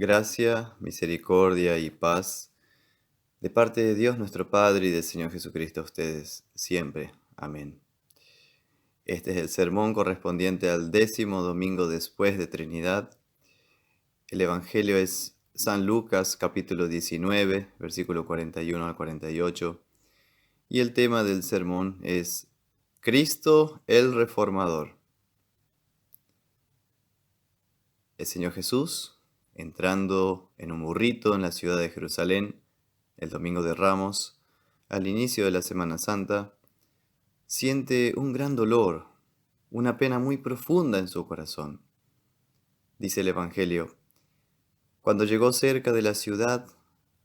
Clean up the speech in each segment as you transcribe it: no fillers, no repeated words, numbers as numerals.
Gracia, misericordia y paz de parte de Dios nuestro Padre y del Señor Jesucristo a ustedes siempre. Amén. Este es el sermón correspondiente al 10º domingo después de Trinidad. El Evangelio es San Lucas capítulo 19, versículo 41 al 48. Y el tema del sermón es Cristo el Reformador. El Señor Jesús, entrando en un burrito en la ciudad de Jerusalén, el domingo de Ramos, al inicio de la Semana Santa, siente un gran dolor, una pena muy profunda en su corazón. Dice el Evangelio, cuando llegó cerca de la ciudad,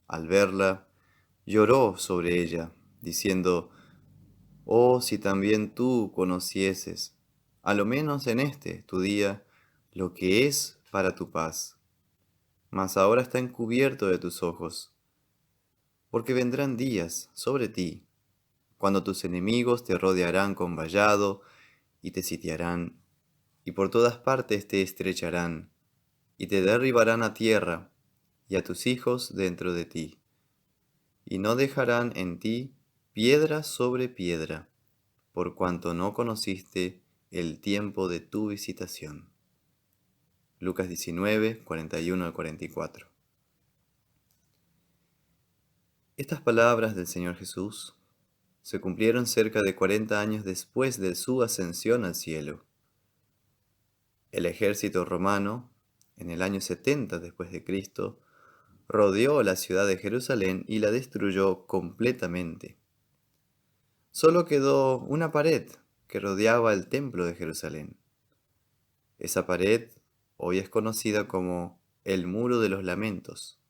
al verla, lloró sobre ella, diciendo, «Oh, si también tú conocieses, a lo menos en este, tu día, lo que es para tu paz. Mas ahora está encubierto de tus ojos, porque vendrán días sobre ti, cuando tus enemigos te rodearán con vallado y te sitiarán, y por todas partes te estrecharán, y te derribarán a tierra, y a tus hijos dentro de ti, y no dejarán en ti piedra sobre piedra, por cuanto no conociste el tiempo de tu visitación». Lucas 19, 41 al 44. Estas palabras del Señor Jesús se cumplieron cerca de 40 años después de su ascensión al cielo. El ejército romano, en el año 70 después de Cristo, rodeó la ciudad de Jerusalén y la destruyó completamente. Solo quedó una pared que rodeaba el templo de Jerusalén. Esa pared hoy es conocida como el Muro de los Lamentos.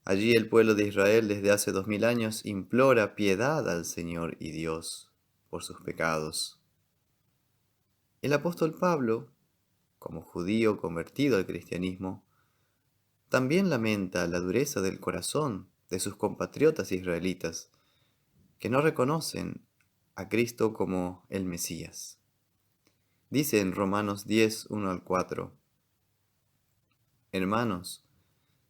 Allí el pueblo de Israel desde hace 2000 años implora piedad al Señor y Dios por sus pecados. El apóstol Pablo, como judío convertido al cristianismo, también lamenta la dureza del corazón de sus compatriotas israelitas, que no reconocen a Cristo como el Mesías. Dice en Romanos 10, 1 al 4, «Hermanos,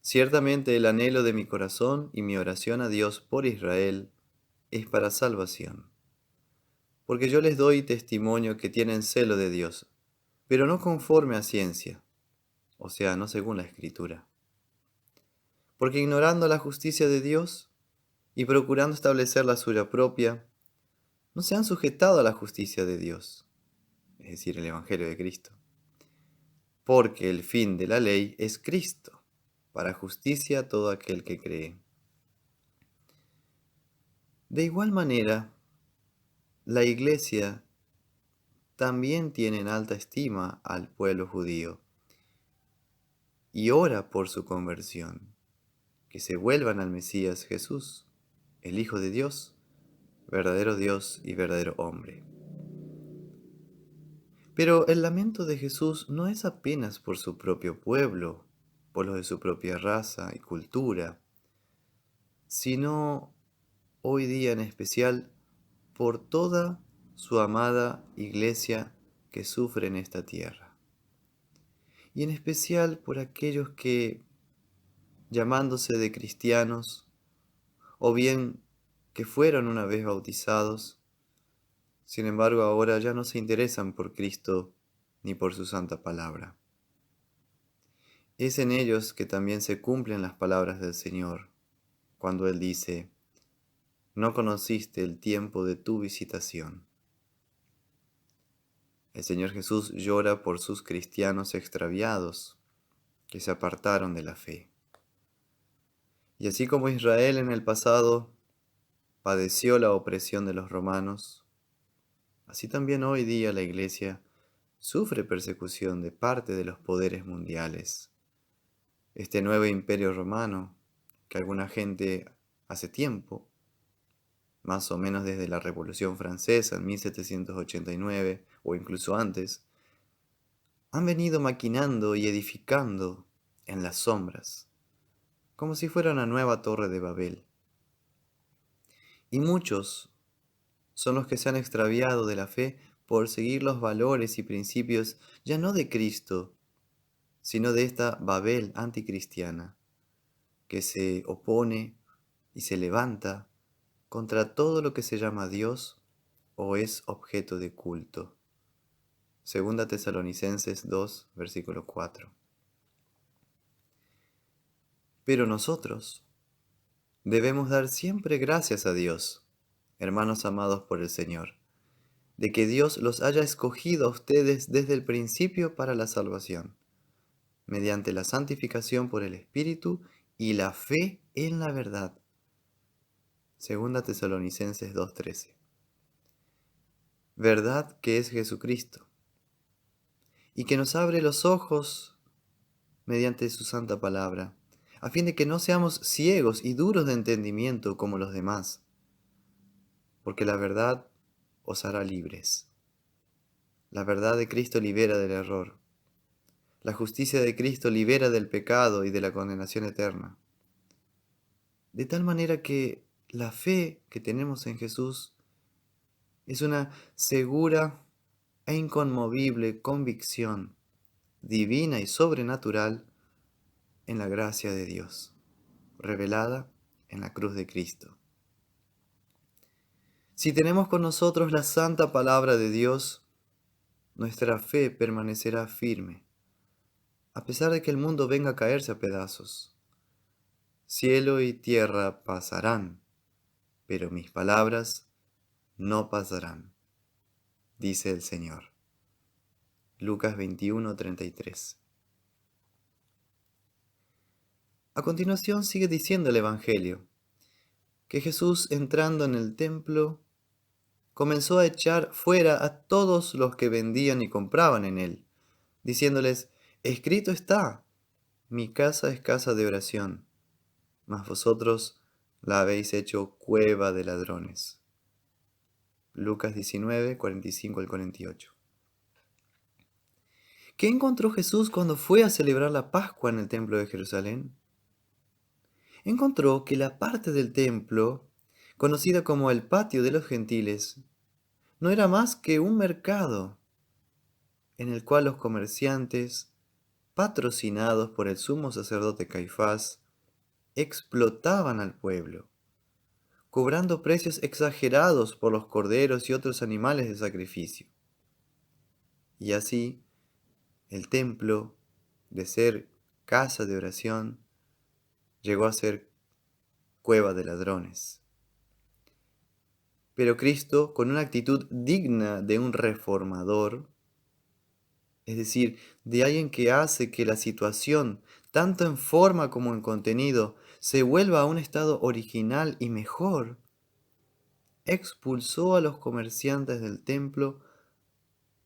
ciertamente el anhelo de mi corazón y mi oración a Dios por Israel es para salvación. Porque yo les doy testimonio que tienen celo de Dios, pero no conforme a ciencia, o sea, no según la Escritura. Porque ignorando la justicia de Dios y procurando establecer la suya propia, no se han sujetado a la justicia de Dios, es decir, el Evangelio de Cristo. Porque el fin de la ley es Cristo, para justicia a todo aquel que cree. De igual manera, la Iglesia también tiene en alta estima al pueblo judío y ora por su conversión, que se vuelvan al Mesías Jesús, el Hijo de Dios y verdadero hombre. Pero el lamento de Jesús no es apenas por su propio pueblo, por los de su propia raza y cultura, sino hoy día en especial por toda su amada iglesia que sufre en esta tierra. Y en especial por aquellos que, llamándose de cristianos, o bien que fueron una vez bautizados, sin embargo ahora ya no se interesan por Cristo ni por su santa palabra. Es en ellos que también se cumplen las palabras del Señor, cuando Él dice, «No conociste el tiempo de tu visitación». El Señor Jesús llora por sus cristianos extraviados, que se apartaron de la fe. Y así como Israel en el pasado padeció la opresión de los romanos, así también hoy día la Iglesia sufre persecución de parte de los poderes mundiales. Este nuevo imperio romano, que alguna gente hace tiempo, más o menos desde la Revolución Francesa en 1789 o incluso antes, han venido maquinando y edificando en las sombras, como si fuera una nueva torre de Babel. Y muchos son los que se han extraviado de la fe por seguir los valores y principios ya no de Cristo, sino de esta Babel anticristiana que se opone y se levanta contra todo lo que se llama Dios o es objeto de culto. Segunda Tesalonicenses 2, versículo 4. Pero nosotros debemos dar siempre gracias a Dios, hermanos amados por el Señor, de que Dios los haya escogido a ustedes desde el principio para la salvación, mediante la santificación por el Espíritu y la fe en la verdad. Segunda Tesalonicenses 2:13. Verdad que es Jesucristo, y que nos abre los ojos mediante su santa palabra, a fin de que no seamos ciegos y duros de entendimiento como los demás, porque la verdad os hará libres. La verdad de Cristo libera del error. La justicia de Cristo libera del pecado y de la condenación eterna. De tal manera que la fe que tenemos en Jesús es una segura e inconmovible convicción divina y sobrenatural en la gracia de Dios, revelada en la cruz de Cristo. Si tenemos con nosotros la santa palabra de Dios, nuestra fe permanecerá firme, a pesar de que el mundo venga a caerse a pedazos. Cielo y tierra pasarán, pero mis palabras no pasarán, dice el Señor. Lucas 21:33. A continuación sigue diciendo el Evangelio que Jesús, entrando en el templo, comenzó a echar fuera a todos los que vendían y compraban en él, diciéndoles: escrito está, mi casa es casa de oración, mas vosotros la habéis hecho cueva de ladrones. Lucas 19:45-48. ¿Qué encontró Jesús cuando fue a celebrar la Pascua en el templo de Jerusalén? Encontró que la parte del templo, conocida como el patio de los gentiles, no era más que un mercado en el cual los comerciantes, patrocinados por el sumo sacerdote Caifás, explotaban al pueblo, cobrando precios exagerados por los corderos y otros animales de sacrificio. Y así, el templo, de ser casa de oración, llegó a ser cueva de ladrones. Pero Cristo, con una actitud digna de un reformador, es decir, de alguien que hace que la situación, tanto en forma como en contenido, se vuelva a un estado original y mejor, expulsó a los comerciantes del templo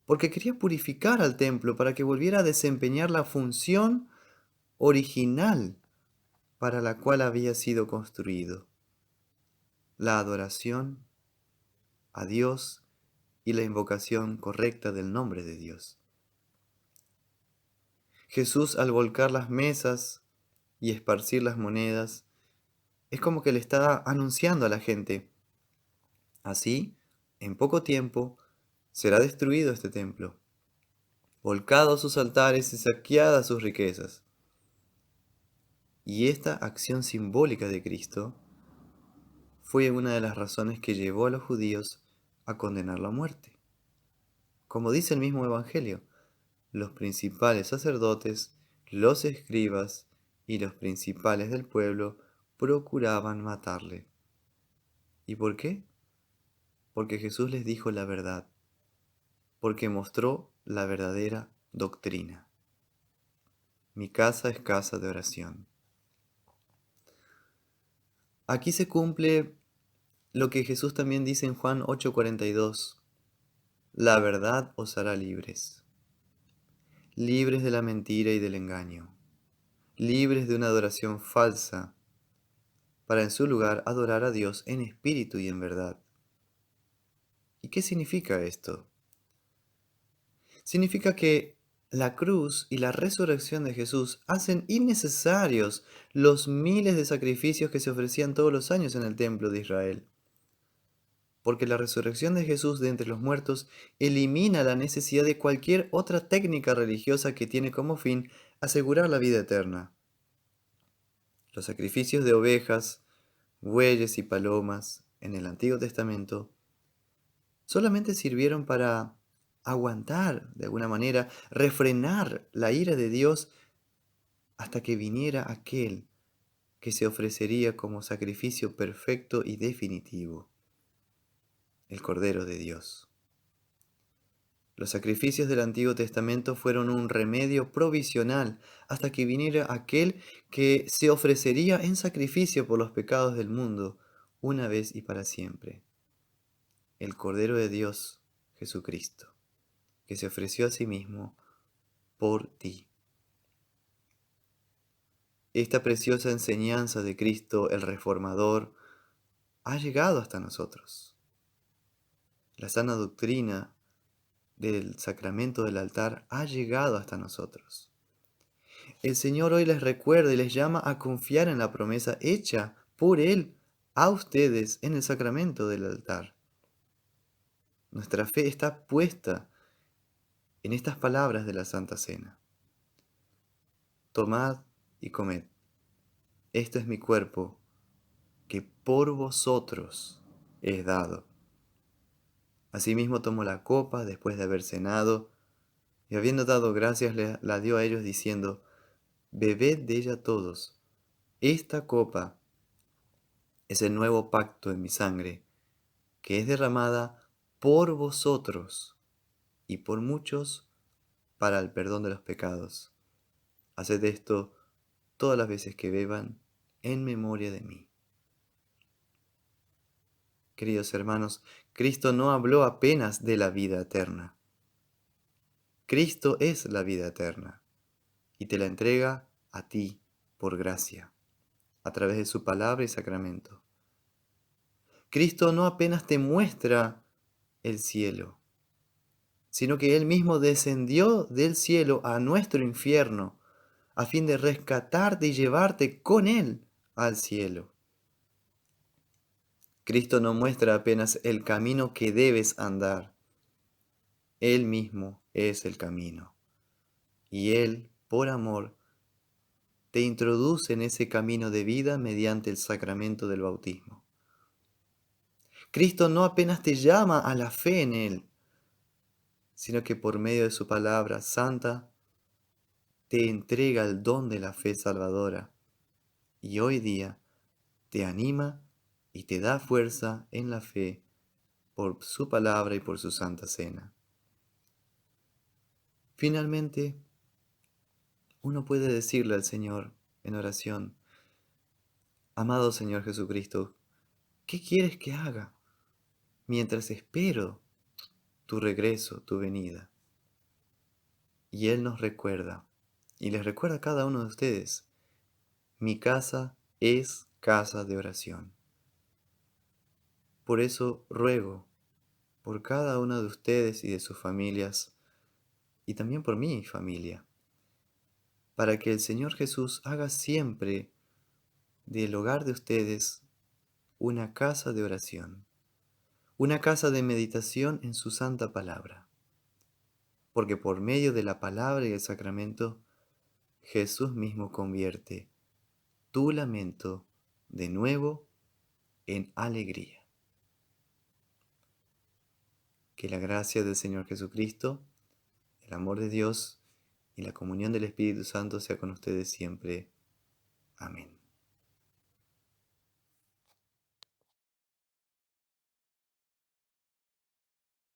porque quería purificar al templo para que volviera a desempeñar la función original para la cual había sido construido: la adoración a Dios y la invocación correcta del nombre de Dios. Jesús, al volcar las mesas y esparcir las monedas, es como que le está anunciando a la gente: así, en poco tiempo, será destruido este templo, volcados sus altares y saqueadas sus riquezas. Y esta acción simbólica de Cristo fue una de las razones que llevó a los judíos a condenarlo a muerte. Como dice el mismo Evangelio, los principales sacerdotes, los escribas y los principales del pueblo procuraban matarle. ¿Y por qué? Porque Jesús les dijo la verdad, porque mostró la verdadera doctrina. Mi casa es casa de oración. Aquí se cumple lo que Jesús también dice en Juan 8:42. La verdad os hará libres. Libres de la mentira y del engaño. Libres de una adoración falsa, para en su lugar adorar a Dios en espíritu y en verdad. ¿Y qué significa esto? Significa que la cruz y la resurrección de Jesús hacen innecesarios los miles de sacrificios que se ofrecían todos los años en el templo de Israel. porque la resurrección de Jesús de entre los muertos elimina la necesidad de cualquier otra técnica religiosa que tiene como fin asegurar la vida eterna. Los sacrificios de ovejas, bueyes y palomas en el Antiguo Testamento solamente sirvieron para aguantar, de alguna manera, refrenar la ira de Dios hasta que viniera aquel que se ofrecería como sacrificio perfecto y definitivo, el Cordero de Dios. Los sacrificios del Antiguo Testamento fueron un remedio provisional hasta que viniera aquel que se ofrecería en sacrificio por los pecados del mundo, una vez y para siempre, el Cordero de Dios, Jesucristo, que se ofreció a sí mismo por ti. Esta preciosa enseñanza de Cristo el Reformador ha llegado hasta nosotros. La sana doctrina del sacramento del altar ha llegado hasta nosotros. El Señor hoy les recuerda y les llama a confiar en la promesa hecha por Él a ustedes en el sacramento del altar. Nuestra fe está puesta en estas palabras de la Santa Cena. Tomad y comed. Este es mi cuerpo, que por vosotros es dado. Asimismo tomó la copa después de haber cenado, y habiendo dado gracias la dio a ellos diciendo, bebed de ella todos. Esta copa es el nuevo pacto en mi sangre, que es derramada por vosotros y por muchos para el perdón de los pecados. Haced esto todas las veces que beban en memoria de mí. Queridos hermanos, Cristo no habló apenas de la vida eterna. Cristo es la vida eterna y te la entrega a ti por gracia, a través de su palabra y sacramento. Cristo no apenas te muestra el cielo, sino que Él mismo descendió del cielo a nuestro infierno a fin de rescatarte y llevarte con Él al cielo. Cristo no muestra apenas el camino que debes andar. Él mismo es el camino. Y Él, por amor, te introduce en ese camino de vida mediante el sacramento del bautismo. Cristo no apenas te llama a la fe en Él, sino que por medio de su palabra santa te entrega el don de la fe salvadora y hoy día te anima y te da fuerza en la fe por su palabra y por su santa cena. Finalmente, uno puede decirle al Señor en oración, amado Señor Jesucristo, ¿qué quieres que haga mientras espero tu regreso, tu venida? Y Él nos recuerda, y les recuerda a cada uno de ustedes, mi casa es casa de oración. Por eso ruego por cada uno de ustedes y de sus familias, y también por mi familia, para que el Señor Jesús haga siempre del hogar de ustedes una casa de oración, una casa de meditación en su santa palabra, porque por medio de la palabra y el sacramento, Jesús mismo convierte tu lamento de nuevo en alegría. Que la gracia del Señor Jesucristo, el amor de Dios y la comunión del Espíritu Santo sea con ustedes siempre. Amén.